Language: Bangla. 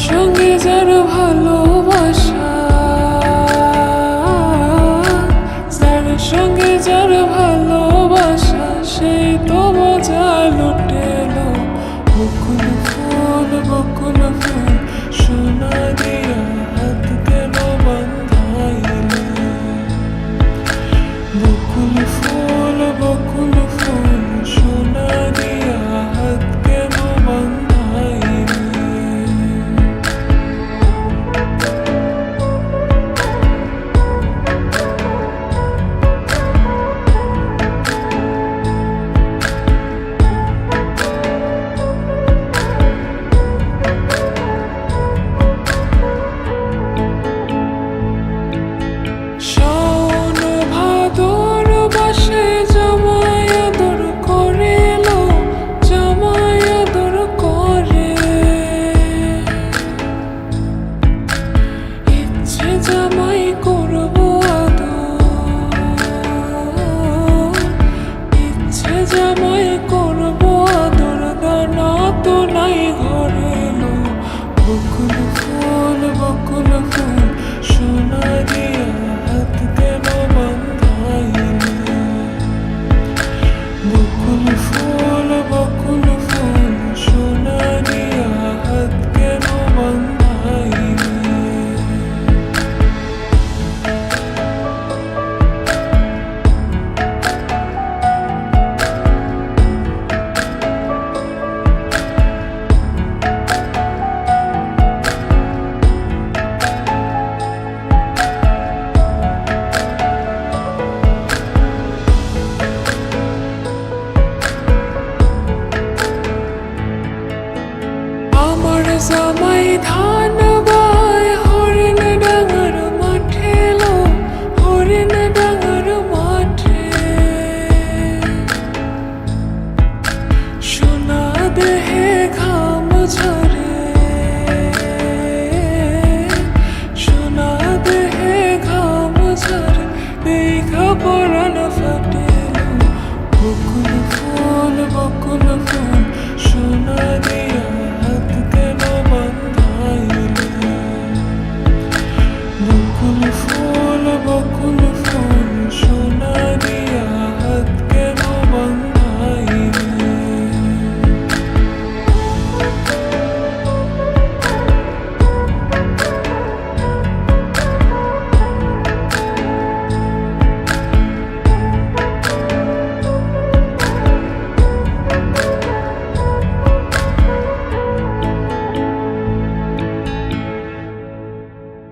সঙ্গে যার ভালোবাসা, যার সঙ্গে যার ভালোবাসা, সেই তো মজা লুটেলো। বকুল ফুল সোনা দিয়া হাত কেন বান্ধাইলে? বকুল ফুল সোনা দিয়া হাত কেন বান্ধাইলে? শাওন ভাদর বাসে জামাই আদর করেলো, জামাই আদর করে। ইচ্ছে জামাই করবো আদর, ইচ্ছে জামাই করবো আদর, দানা তো নাই ঘরে লো। বকুল ফুল সোনা দিয়া হাত কেন বান্ধাইলে? বকুল ফুল সোনা দিয়া হাত কেন বান্ধাইলে? আমার জামাই